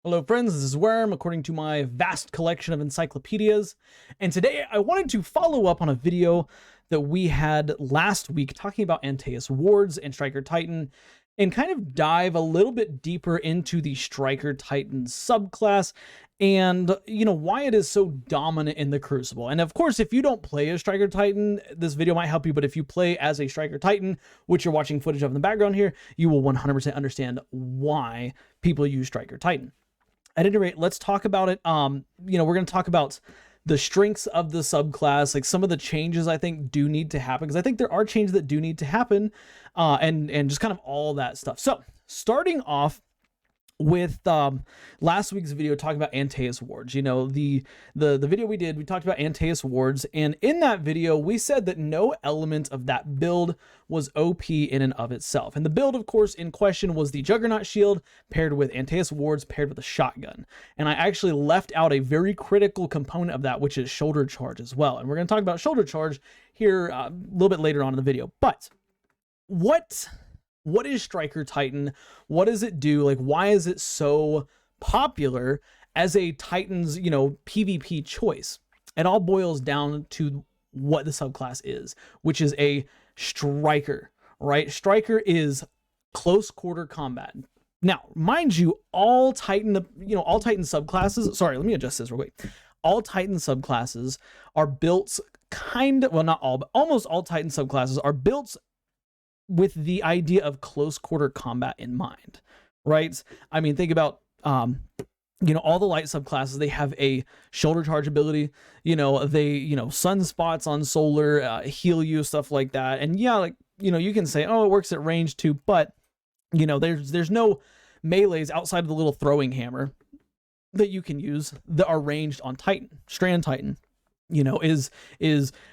Hello friends, this is Worm, according to my vast collection of encyclopedias, and today I wanted to follow up on a video that we had last week talking about Anteus Wards and Striker Titan, and kind of dive a little bit deeper into the Striker Titan subclass, and why it is so dominant in the Crucible. And of course, if you don't play as Striker Titan, this video might help you, but if you play as a Striker Titan, which you're watching footage of in the background here, you will 100% understand why people use Striker Titan. At any rate, let's talk about it. We're going to talk about the strengths of the subclass, like some of the changes I think do need to happen, because I think there are changes that do need to happen, and just kind of all that stuff. So starting off with last week's video talking about Anteus Wards. The video we did, we talked about Anteus Wards, and in that video we said that no element of that build was OP in and of itself. And the build, of course, in question was the Juggernaut shield paired with Anteus Wards paired with a shotgun. And I actually left out a very critical component of that, which is shoulder charge as well. And we're going to talk about shoulder charge here a little bit later on in the video. But what is Striker Titan? What does it do? Like, why is it so popular as a Titan's, PvP choice? It all boils down to what the subclass is, which is a striker, right? Striker is close quarter combat. Now, mind you, all Titan subclasses, sorry, let me adjust this real quick. All Titan subclasses are built not all, but almost all Titan subclasses are built with the idea of close quarter combat in mind, right? I mean, think about, all the light subclasses, they have a shoulder charge ability, they, sunspots on solar, heal you, stuff like that. And yeah, like, you can say, oh, it works at range too, but, there's no melees outside of the little throwing hammer that you can use that are ranged on Titan, Strand Titan. Is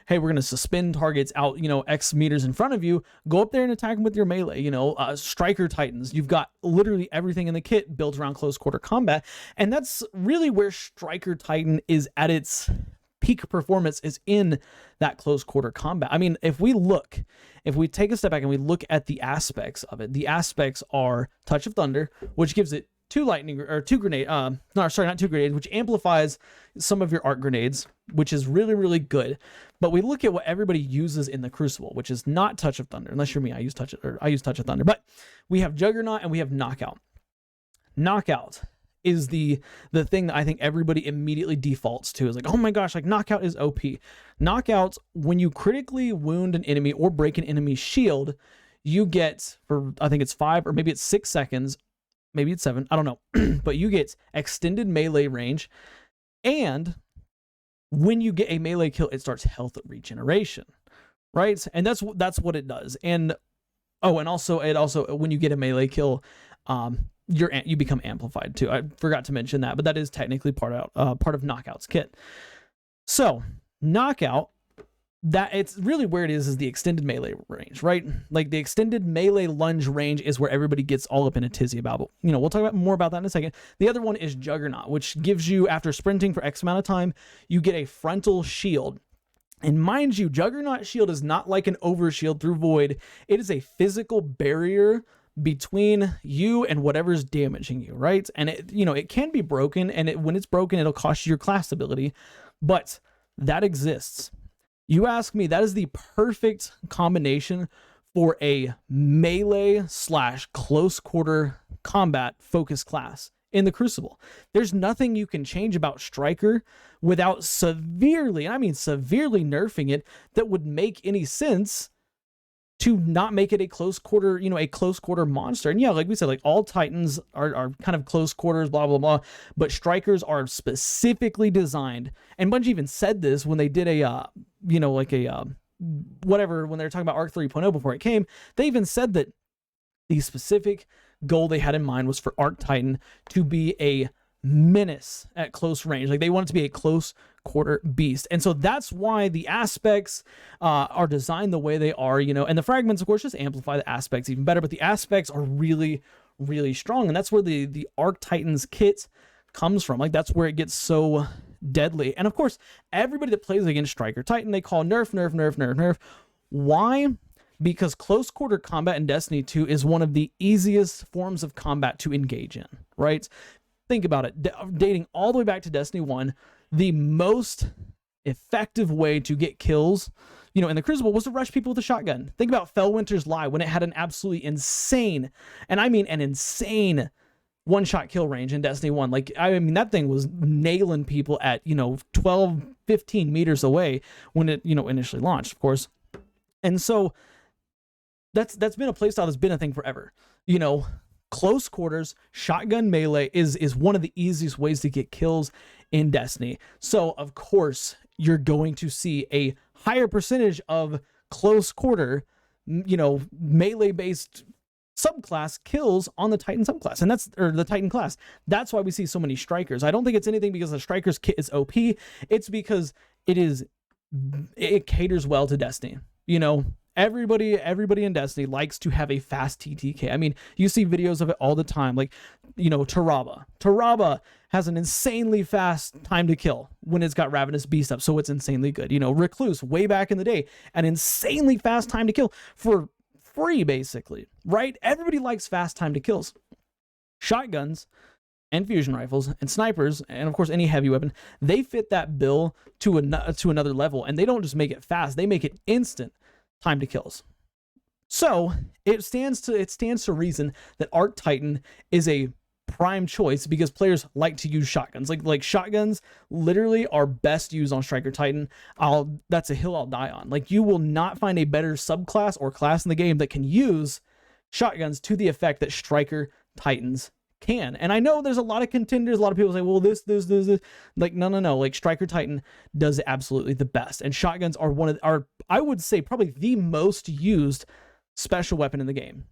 hey, we're going to suspend targets out, X meters in front of you, go up there and attack them with your melee. Striker Titans, you've got literally everything in the kit built around close quarter combat. And that's really where Striker Titan is at its peak performance, is in that close quarter combat. I mean, if we take a step back and we look at the aspects of it, the aspects are Touch of Thunder, which gives it not two grenades, which amplifies some of your arc grenades, which is really, really good. But we look at what everybody uses in the Crucible, which is not Touch of Thunder, unless you're me. I use Touch of Thunder. But we have Juggernaut and we have Knockout. Knockout is the thing that I think everybody immediately defaults to, is like, oh my gosh, like Knockout is OP. Knockout, when you critically wound an enemy or break an enemy's shield, you get, for I think it's 5 or maybe it's 6 seconds, maybe it's 7, I don't know, but you get extended melee range, and when you get a melee kill, it starts health regeneration, right? And that's what it does. And also when you get a melee kill, you become amplified too. I forgot to mention that, but that is technically part of Knockout's kit. So Knockout, that it's really where it is the extended melee range, right? Like the extended melee lunge range is where everybody gets all up in a tizzy about. But, we'll talk more about that in a second. The other one is Juggernaut, which gives you, after sprinting for X amount of time, you get a frontal shield. And mind you, Juggernaut shield is not like an overshield through Void. It is a physical barrier between you and whatever's damaging you, right? And it can be broken, and when it's broken, it'll cost you your class ability, but that exists. You ask me, that is the perfect combination for a melee / close quarter combat focus class in the Crucible. There's nothing you can change about Striker without severely, and I mean severely, nerfing it that would make any sense to not make it a close quarter, a close quarter monster. And yeah, like we said, like all Titans are kind of close quarters, blah, blah, blah. But Strikers are specifically designed. And Bungie even said this when they did when they were talking about Arc 3.0 before it came, they even said that the specific goal they had in mind was for Arc Titan to be a menace at close range. Like they want it to be a close quarter beast. And so that's why the aspects are designed the way they are, and the fragments, of course, just amplify the aspects even better, but the aspects are really, really strong. And that's where the Arc Titans kit comes from. Like that's where it gets so deadly. And of course, everybody that plays against Striker Titan, they call nerf, nerf, nerf, nerf, nerf. Why? Because close quarter combat in Destiny 2 is one of the easiest forms of combat to engage in, right? think about it, dating all the way back to Destiny 1, the most effective way to get kills, you know, in the Crucible was to rush people with a shotgun. Think about Fellwinter's Lie when it had an absolutely insane, and I mean an insane one-shot kill range in Destiny 1. Like, I mean, that thing was nailing people at, you know, 12, 15 meters away when it, you know, initially launched, of course. And so that's been a playstyle that's been a thing forever. You know, close quarters, shotgun melee is one of the easiest ways to get kills in Destiny. So, of course, you're going to see a higher percentage of close quarter, you know, melee-based subclass kills on the Titan subclass, and that's, or the Titan class. That's why we see so many strikers. I don't think it's anything because the strikers kit is OP. It's because it caters well to Destiny. You know, everybody in Destiny likes to have a fast TTK. I mean, you see videos of it all the time. Like, you know, Taraba has an insanely fast time to kill when it's got Ravenous Beast up, so it's insanely good. You know, Recluse, way back in the day, an insanely fast time to kill for free, basically, right? Everybody likes fast time to kills. Shotguns and fusion rifles and snipers, and of course any heavy weapon, they fit that bill to another level, and they don't just make it fast, they make it instant time to kills. So it stands to reason that Arc Titan is a prime choice because players like to use shotguns. Like shotguns literally are best used on Striker Titan. That's a hill I'll die on. Like, you will not find a better subclass or class in the game that can use shotguns to the effect that Striker Titans can. And I know there's a lot of contenders. A lot of people say, well, this. Like, no. Like, Striker Titan does absolutely the best. And shotguns are I would say, probably the most used special weapon in the game.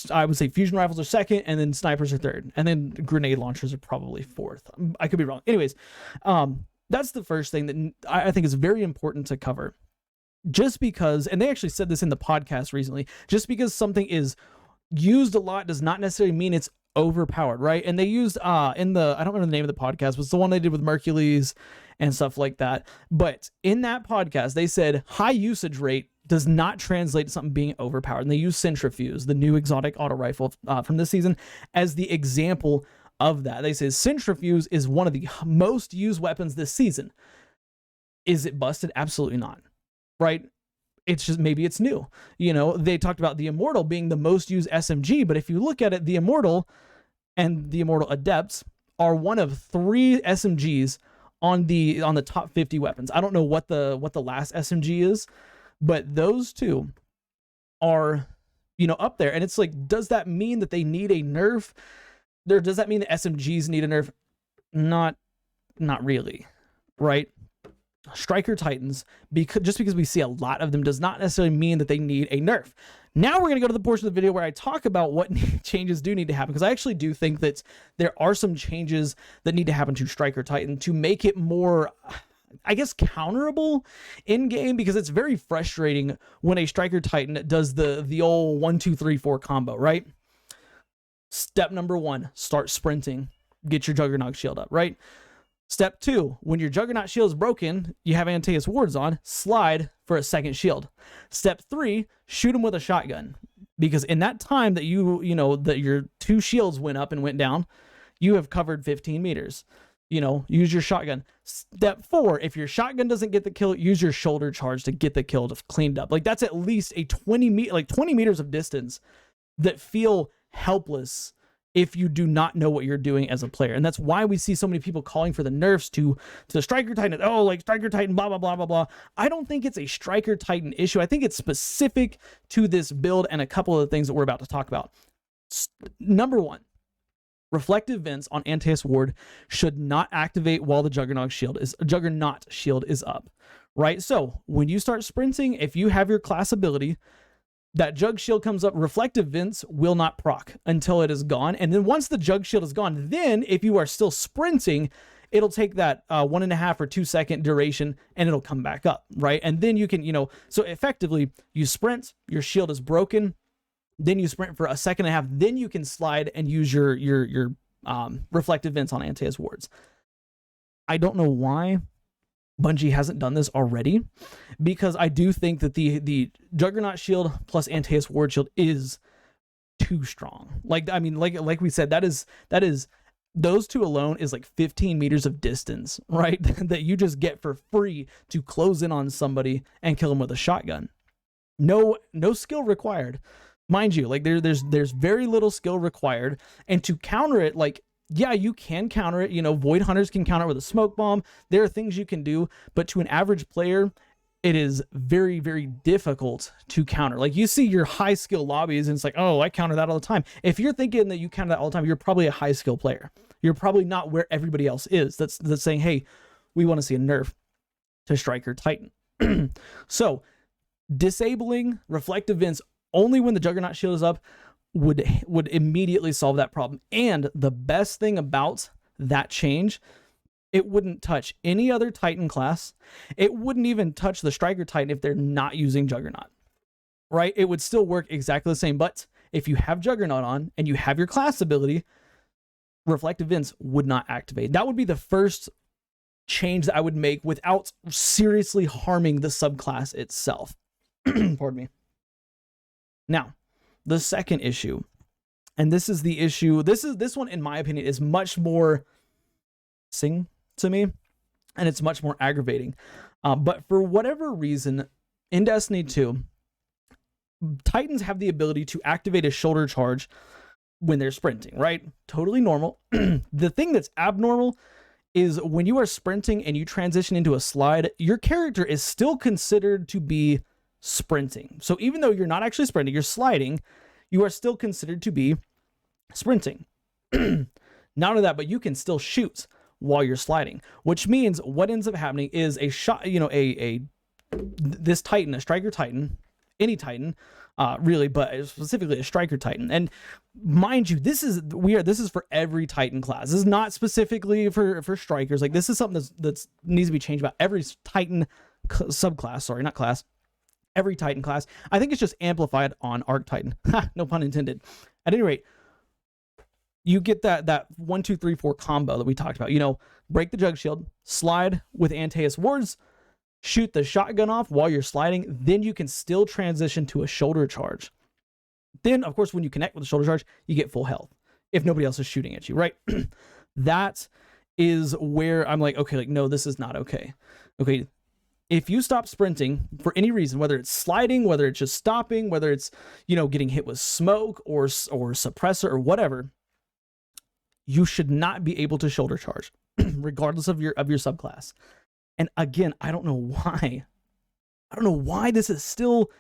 I would say fusion rifles are second, and then snipers are third, and then grenade launchers are probably fourth. I could be wrong. Anyways, that's the first thing that I think is very important to cover. Just because, and they actually said this in the podcast recently, just because something is used a lot does not necessarily mean it's overpowered, right? And they used I don't remember the name of the podcast, but it's the one they did with Mercules and stuff like that. But in that podcast, they said high usage rate does not translate to something being overpowered. And they use Centrifuge, the new exotic auto rifle from this season, as the example of that. They say Centrifuge is one of the most used weapons this season. Is it busted? Absolutely not, right? It's just, maybe it's new. You know, they talked about the Immortal being the most used SMG, but if you look at it, the Immortal and the Immortal Adepts are one of 3 SMGs on the top 50 weapons. I don't know what the last SMG is, but those two are, you know, up there. And it's like, does that mean that they need a nerf? Does that mean that SMGs need a nerf? Not really, right? Striker Titans, just because we see a lot of them does not necessarily mean that they need a nerf. Now we're going to go to the portion of the video where I talk about what changes do need to happen, because I actually do think that there are some changes that need to happen to Striker Titan to make it more, I guess, counterable in game, because it's very frustrating when a Striker Titan does the old 1 2 3 4 combo, right? Step number 1, start sprinting, get your Juggernaut shield up, right? Step 2, when your Juggernaut shield is broken, you have Anteus Wards on, slide for a second shield. Step 3, shoot him with a shotgun, because in that time that that your 2 shields went up and went down, you have covered 15 meters. You know, use your shotgun. Step 4, if your shotgun doesn't get the kill, use your shoulder charge to get the kill to cleaned up. Like, that's at least a 20 meters of distance that feel helpless if you do not know what you're doing as a player. And that's why we see so many people calling for the nerfs to the Striker Titan. Oh, like Striker Titan, blah, blah, blah, blah, blah. I don't think it's a Striker Titan issue. I think it's specific to this build and a couple of the things that we're about to talk about. Number 1, reflective vents on Anteus Ward should not activate while the Juggernaut shield is up, right? So when you start sprinting, if you have your class ability, that Jug shield comes up, reflective vents will not proc until it is gone. And then once the Jug shield is gone, then if you are still sprinting, it'll take that 1.5 or 2 second duration and it'll come back up, right? And then you can, so effectively you sprint, your shield is broken, then you sprint for a 1.5 seconds, then you can slide and use your reflective vents on Anteus Wards. I don't know why Bungie hasn't done this already, because I do think that the Juggernaut shield plus Anteus Ward shield is too strong. Like we said, that is those two alone is like 15 meters of distance, right? That you just get for free to close in on somebody and kill them with a shotgun. No skill required. Mind you, like there's very little skill required. And to counter it, like, yeah, you can counter it. You know, Void Hunters can counter it with a smoke bomb. There are things you can do, but to an average player, it is very, very difficult to counter. Like, you see your high skill lobbies and it's like, oh, I counter that all the time. If you're thinking that you counter that all the time, you're probably a high skill player. You're probably not where everybody else is. That's saying, hey, we want to see a nerf to Striker Titan. So disabling reflective vents only when the Juggernaut shield is up would immediately solve that problem. And the best thing about that change, it wouldn't touch any other Titan class. It wouldn't even touch the Striker Titan if they're not using Juggernaut, right? It would still work exactly the same. But if you have Juggernaut on and you have your class ability, reflective vents would not activate. That would be the first change that I would make without seriously harming the subclass itself. Pardon me. Now, the second issue, and this is the issue, this one, in my opinion, is much more sing to me, and it's much more aggravating. But for whatever reason, in Destiny 2, Titans have the ability to activate a shoulder charge when they're sprinting, right? Totally normal. The thing that's abnormal is when you are sprinting and you transition into a slide, your character is still considered to be sprinting. So even though you're not actually sprinting, you're sliding, you are still considered to be sprinting. Not only that, but you can still shoot while you're sliding, which means what ends up happening is a shot, you know, this Titan, a Striker Titan, any Titan, really, but specifically a Striker Titan. And mind you, this is for every Titan class. This is not specifically for Strikers. Like, this is something that's needs to be changed about every Titan subclass. Sorry, not class. Every Titan class. I think it's just amplified on Arc Titan. No pun intended. At any rate, you get that 1, 2, 3, 4 combo that we talked about. You know, break the Jug Shield, slide with Anteus Wards, shoot the shotgun off while you're sliding, then you can still transition to a shoulder charge. Then, of course, when you connect with the shoulder charge, you get full health if nobody else is shooting at you, right? That is where I'm like, okay, like, no, this is not okay. Okay, if you stop sprinting for any reason, whether it's sliding, whether it's just stopping, whether it's, you know, getting hit with smoke or suppressor or whatever, you should not be able to shoulder charge, regardless of your subclass. And again, I don't know why. I don't know why this is still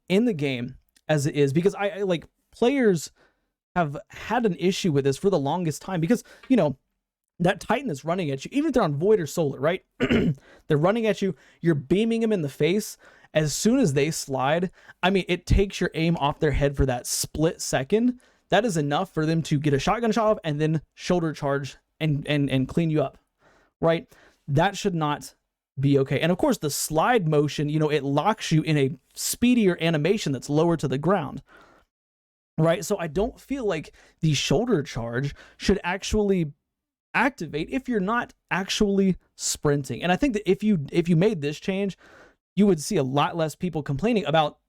in the game as it is, because I like, players have had an issue with this for the longest time, because, you know, that Titan is running at you, even if they're on Void or Solar, right? They're running at you, you're beaming them in the face. As soon as they slide, I mean, it takes your aim off their head for that split second. That is enough for them to get a shotgun shot off and then shoulder charge and clean you up, right? That should not be okay. And of course, the slide motion, you know, it locks you in a speedier animation that's lower to the ground, right? So I don't feel like the shoulder charge should actually activate if you're not actually sprinting. And I think that if you made this change, you would see a lot less people complaining about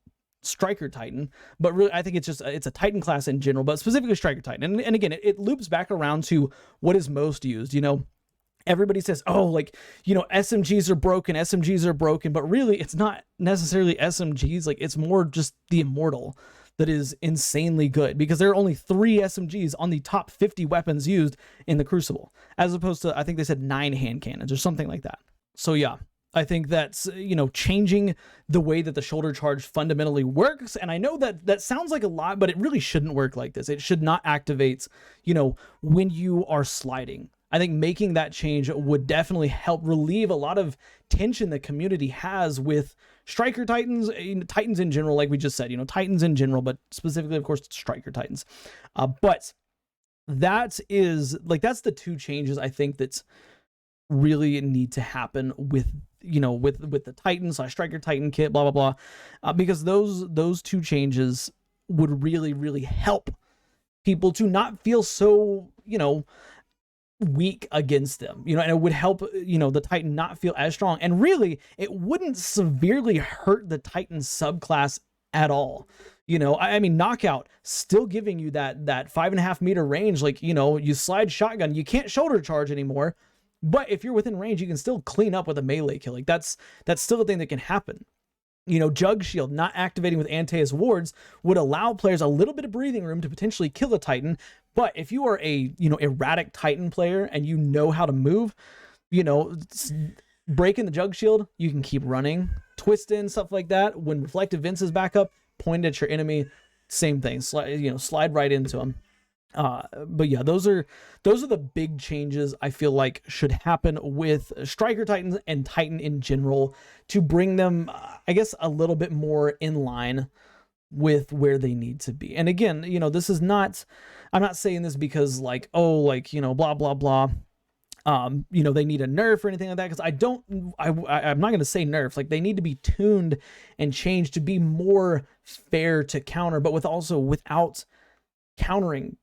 Striker Titan. But really, I think it's a Titan class in general, but specifically Striker Titan. And again, it loops back around to what is most used. You know, everybody says, oh, like, you know, SMGs are broken, but really it's not necessarily SMGs. Like, it's more just the Immortal that is insanely good, because there are only 3 SMGs on the top 50 weapons used in the Crucible, as opposed to, I think they said 9 hand cannons or something like that. So yeah, I think that's, you know, changing the way that the shoulder charge fundamentally works. And I know that sounds like a lot, but it really shouldn't work like this. It should not activate, you know, when you are sliding. I think making that change would definitely help relieve a lot of tension the community has with Striker Titans, Titans in general, like we just said, you know, Titans in general, but specifically, of course, Striker Titans. But that is, like, that's the 2 changes I think that really need to happen with, you know, with the Titan/Striker Titan kit, blah, blah, blah, because those 2 changes would really, really help people to not feel so, you know, weak against them, you know, and it would help, you know, the Titan not feel as strong. And really, it wouldn't severely hurt the Titan subclass at all. You know, I mean, knockout still giving you that 5.5 meter range. Like, you know, you slide shotgun, you can't shoulder charge anymore, but if you're within range, you can still clean up with a melee kill. Like that's still a thing that can happen. You know, Jug Shield not activating with Anteus Wards would allow players a little bit of breathing room to potentially kill a Titan. But if you are a, you know, erratic Titan player and you know how to move, you know, breaking the Jug Shield, you can keep running, twist in, stuff like that. When Reflective Vince is back up, point at your enemy, same thing. Slide right into them. But yeah, those are the big changes I feel like should happen with Striker Titans and Titan in general to bring them, I guess, a little bit more in line with where they need to be. And again, you know, this is not, I'm not saying this because like, oh, like, you know, blah, blah, blah. You know, they need a nerf or anything like that. Cause I'm not going to say nerf, like they need to be tuned and changed to be more fair to counter, but without countering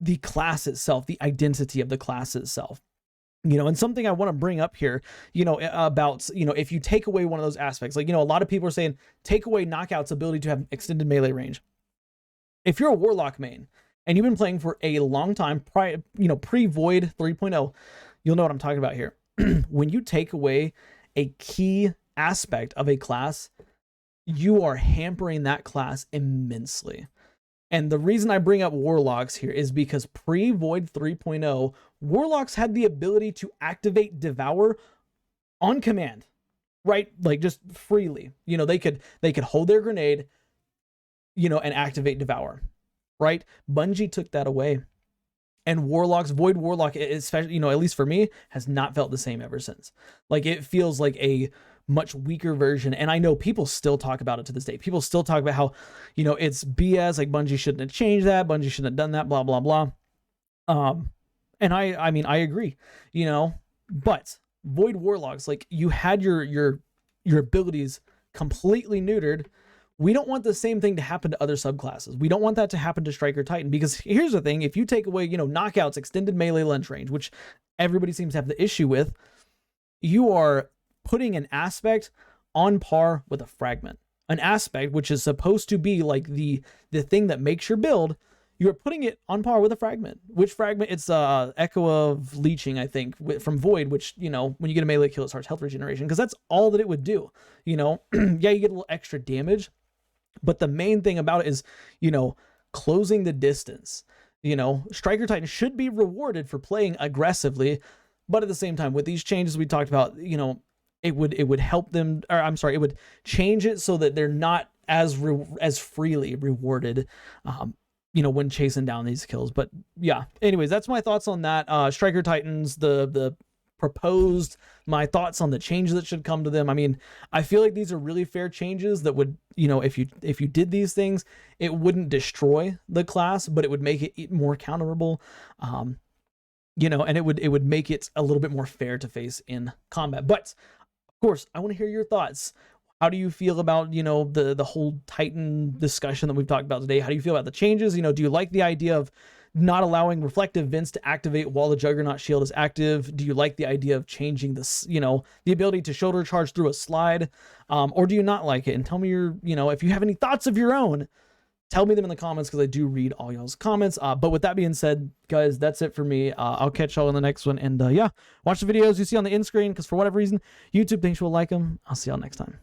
the class itself, the identity of the class itself. You know, and something I want to bring up here, you know, about, you know, if you take away one of those aspects, like, you know, a lot of people are saying take away Knockout's ability to have extended melee range. If you're a Warlock main and you've been playing for a long time, pre-Void 3.0, you'll know what I'm talking about here. When you take away a key aspect of a class, you are hampering that class immensely. And the reason I bring up Warlocks here is because pre-Void 3.0, Warlocks had the ability to activate Devour on command, right? Like just freely. You know, they could hold their grenade, you know, and activate Devour, right? Bungie took that away. And Warlocks, Void Warlock, especially, you know, at least for me, has not felt the same ever since. Like it feels like a much weaker version, and I know people still talk about it to this day. People still talk about how, you know, it's BS, like Bungie shouldn't have changed that, Bungie shouldn't have done that, blah blah blah. And I mean I agree, you know, but Void Warlocks, like you had your abilities completely neutered. We don't want the same thing to happen to other subclasses. We don't want that to happen to Striker Titan, because here's the thing: if you take away, you know, Knockout's extended melee lunge range, which everybody seems to have the issue with, you are putting an aspect on par with a fragment. An aspect which is supposed to be like the thing that makes your build, you're putting it on par with a fragment. Which fragment? It's Echo of Leeching, I think, from Void, which, you know, when you get a melee kill, it starts health regeneration, because that's all that it would do. You know, yeah, you get a little extra damage, but the main thing about it is, you know, closing the distance. You know, Striker Titan should be rewarded for playing aggressively, but at the same time, with these changes we talked about, you know, it would help them, or I'm sorry, it would change it so that they're not as freely rewarded, you know, when chasing down these kills. But yeah, anyways, that's my thoughts on that. Striker Titans, the proposed, my thoughts on the changes that should come to them. I mean, I feel like these are really fair changes that would, you know, if you did these things, it wouldn't destroy the class, but it would make it more counterable. You know, and it would make it a little bit more fair to face in combat. But of course, I want to hear your thoughts. How do you feel about, you know, the whole Titan discussion that we've talked about today? How do you feel about the changes? You know, do you like the idea of not allowing Reflective Vince to activate while the Juggernaut shield is active? Do you like the idea of changing this, you know, the ability to shoulder charge through a slide? Or do you not like it? And tell me your, you know, if you have any thoughts of your own, tell me them in the comments, because I do read all y'all's comments. But with that being said, guys, that's it for me. I'll catch y'all in the next one. And yeah, watch the videos you see on the end screen, because for whatever reason, YouTube thinks you'll like them. I'll see y'all next time.